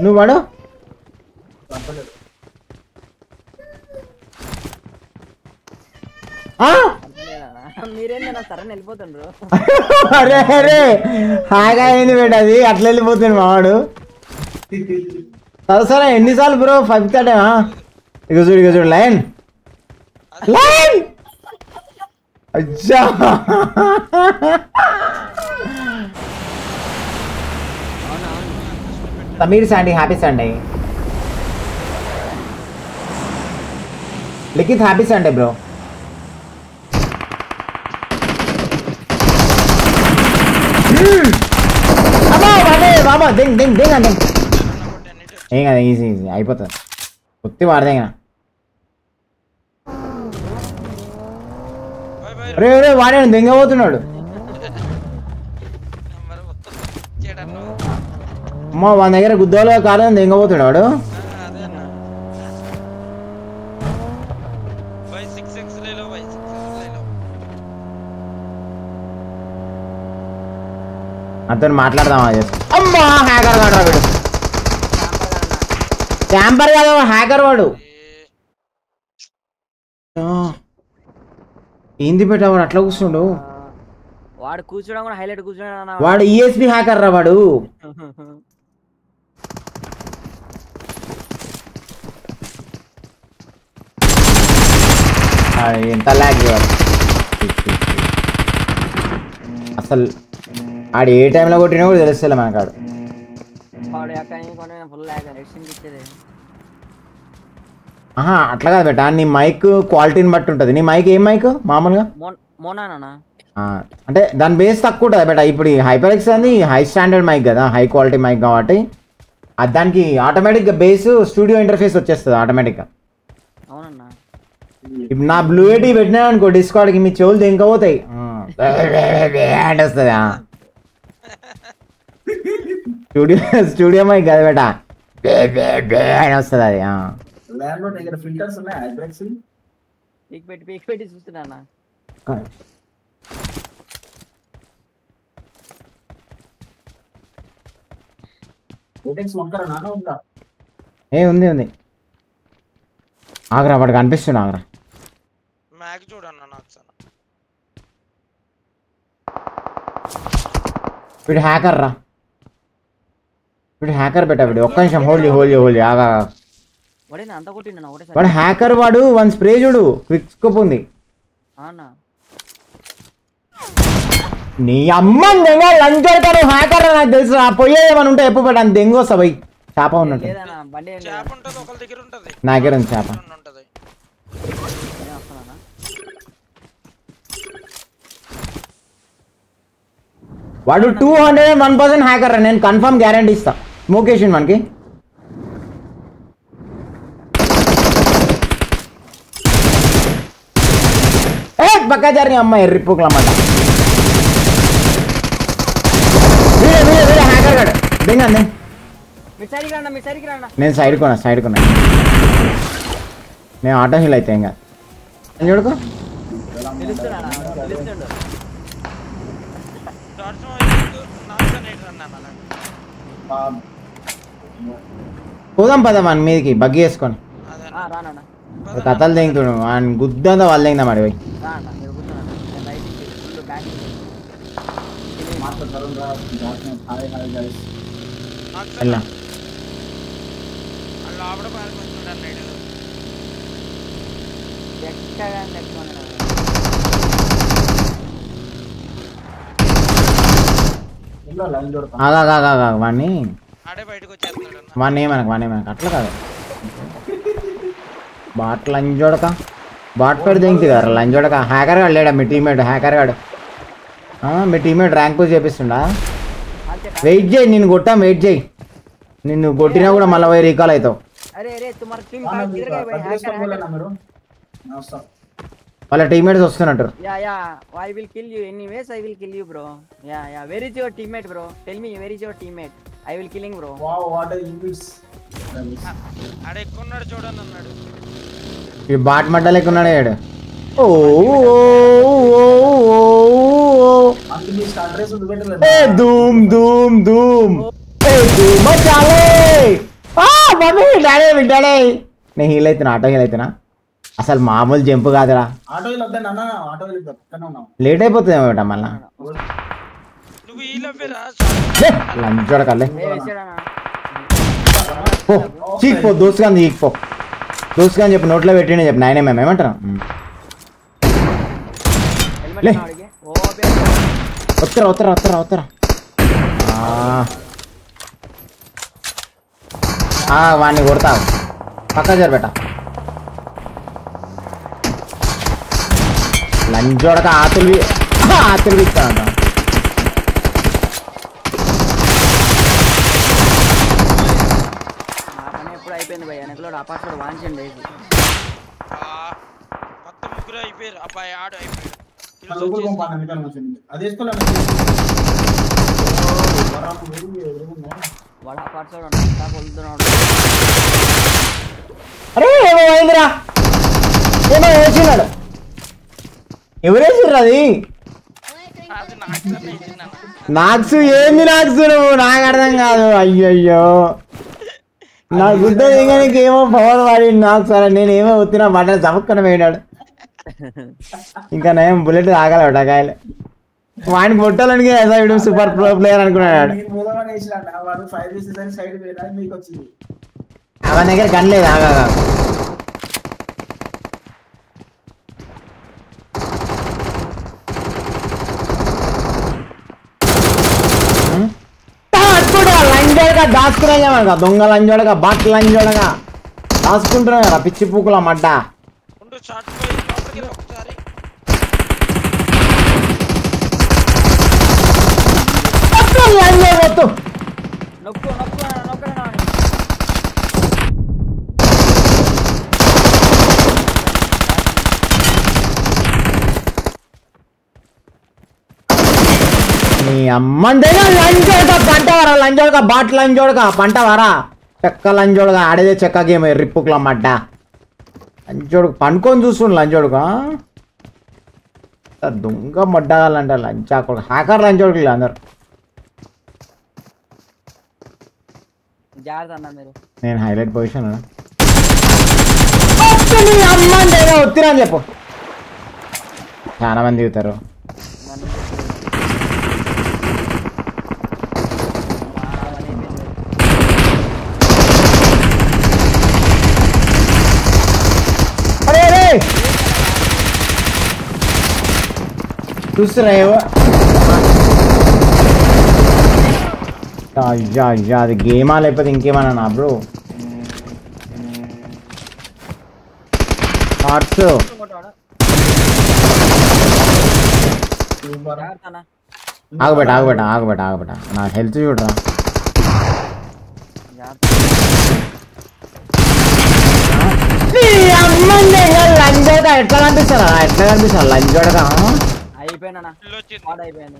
నువ్వు వాడు మీరేందన్నా సరే వెళ్ళిపోతుండ్రు. అరే అరే హాగా అయింది బేట అది అట్లా వెళ్ళిపోతుంది మావాడు. సరే ఎన్నిసార్లు బ్రో 5th టైమా? ఇక చూడు లైన్ అచ్చా Sameer Sandy happy Sunday. Likhith happy Sunday bro. బాబా దింగ్ దింగ్ దింగ్ అంటే ఏం కదా ఈజీ అయిపోతుంది. కొత్తి వాడదే రే రే వాడాడు దెంగపోతున్నాడు. అమ్మా వాని దగ్గర గుద్దోలో కాలం దెంగపోతున్నాడు వాడు. అతను మాట్లాడదామా చెప్పి. అమ్మా హ్యాకర్ కాడు వీడు. క్యాంపర్ కాదు హ్యాకర్ వాడు. ఏంది పెట్టా వాడు అట్లా కూర్చుండు. వాడు కూర్చోడం కూడా హైలైట్ కూర్చోడం. వాడు ఈఎస్పీ హ్యాకర్ రా వాడు. ఎంత లాగ్ అసలు ఆడు ఏ టైంలో కొట్టినా కూడా తెలుస్తలే మనకాడు. ఆహా అట్లా కాదు బెట నీ మైక్ క్వాలిటీని బట్టి ఉంటుంది. నీ మైక్ ఏం మైక్ మామూలుగా అంటే దాని బేస్ తక్కువ ఉంటుంది బెట. ఇప్పుడు హైపర్ఎక్స్ అని హై స్టాండర్డ్ మైక్ కదా, హై క్వాలిటీ మైక్ కాబట్టి అది దానికి ఆటోమేటిక్గా బేస్ స్టూడియో ఇంటర్ఫేస్ వచ్చేస్తుంది ఆటోమేటిక్గా. ఇప్పుడు నా బ్లూ ఎయిటీ పెట్టినా అనుకో డిస్కార్డ్కి మీ చెవులు దెంకపోతాయి అంటే వస్తుంది. స్టూడియో మైక్ కదా బేట అని వస్తుంది అది. ఏ ఉంది ఉంది ఆగ్రా వాడు కనిపిస్తుంది ఆగ్రా. వీడు హ్యాకర్ రా, వీడు హ్యాకర్ బెట. వీడు ఒక్క నిమిషం హోల్డ్ ఆగా. వాడు హ్యాకర్ వాడు. వన్ స్ప్రే చూడు క్విక్ స్కోప్ ఉంది. నీ అమ్మ దెంగ లంచ్ పెడతాడు హ్యాకర్ నాకు తెలుసు. ఆ పొయ్యేమని ఉంటే ఎప్పుడు పెట్టాను దెంగ వస్తా పోయి. చేప ఉన్నట్టు నా దగ్గర ఉంది చేప. వాడు 201% హ్యాకర్. నేను కన్ఫర్మ్ గ్యారంటీ ఇస్తా. స్మోక్ వేసిండు మనకి. పక్కా జరిగిన అమ్మాయి ఎర్రిపోకులన్నమాట. హ్యాకర్ గాడు దింగ. నేను సైడ్ కొన్నా నేను ఆటో హీల్ అయితే ఇంకా చూడుకో. పోదాం పదా మన మీదకి బగ్గి వేసుకొని కథలు తెంగుతుడు ఆయన గుద్దంతా వాళ్ళు తెంగుదాం మరి పోయి. వాడిని ఏమనకు అట్లా కాదు. బాట్ లంజోడక బాట్ పేరు దింగుతుంది కదా లంజోడక. హ్యాకర్ గాడు లేడా మీ టీమేట్? హ్యాకర్ గాడు మీ టీమేట్ ర్యాంక్ పూజ చేపిస్తుండా? వెయిట్ చేయి, నిన్ను కొట్టాం వెయిట్ చేయి. నిన్ను కొట్టినా కూడా మళ్ళీ పోయి రీకాల్ అవుతావు. వాళ్ళ టీమేట్స్ వస్తున్నట్టు. ఈ బాట్ మడ్డ లెక్క ఉన్నాడు. ధూమ్ ధూమ్ ధూమ్ ధూమ్ మమ్మీ డాడీ డాడీ నేను హీల్ అవుతున్నా ఆటో హీల్ అవుతున్నా అసలు మామూలు జంపు కాదురా లేట్ అయిపోతుంది ఏమో మళ్ళా లంచ్ చూడకలే చీక్పో దోసుగాని చీక్పో దోసుగాని చెప్పి నోట్లో పెట్టిండే చెప్పి నాయనే మేము ఏమంటారు వత్తరా వత్తరా వత్తరా వత్తరా వాడిని కొడతావు పక్క జరబెట్ట లంచోడక ఆతులు ఇస్తా అంట ఎప్పుడు అయిపోయింది భయ్య నెక్లో అపార్ట్మెంట్ వాంచండి అయిపోయారు అబ్బాయి ఆడు అయిపోయాడు అరే ఏమో అయిందిరా ఏమో వేసినాడు ఎవరేసిర్రు అది నాక్సు ఏంది నాక్సు నువ్వు నాకు అర్థం కాదు అయ్యయ్యో నా గుడ్డ దిగడానికి ఏమో పవర్ వాడి నాకు సరే నేను ఏమో వచ్చినా బట్ట చమక్కన పోయినాడు ఇంకా నేను బుల్లెట్ తాగల కాయలు వాడిని కొట్టాలని వీడు సూపర్ ప్రో ప్లేయర్ అనుకున్నాడు అవన్న దగ్గర కనలేదు ఆగా లంజోడగా దాచుకున్నా దొంగ లంజోడగా బాట్ లంజోడగా దాచుకుంటున్నా కదా పిచ్చి పూకుల మడ్డ నీ అమ్మంటేగా లంజోడక పంట వరా లంజోడక బాట్ లంజోడక పంట వరా చెక్క లంజోడగా ఆడేదే చెక్క గేమ్ రిప్పుకుల మడ్డ లంజోడుకు పండుకొని చూస్తుండు లంజోడుక దొంగ మడ్డగాలంట లంచాకు హ్యాకర్ లంచోడుకు అందరు నేను హైలైట్ పొజిషన్ ఒత్తిరా అని చెప్పు చాలా మంది దిగుతారు చూస్తురా అయ్యా అయ్యా అది గేమా లేకపోతే ఇంకేమన్నా నా బ్రో హార్ట్స్ ఆగబెట్ట నా హెల్త్ చూడరా లంజోడగా ఎట్లా కనిపిస్తారా లంజోడగా అయిపోయింది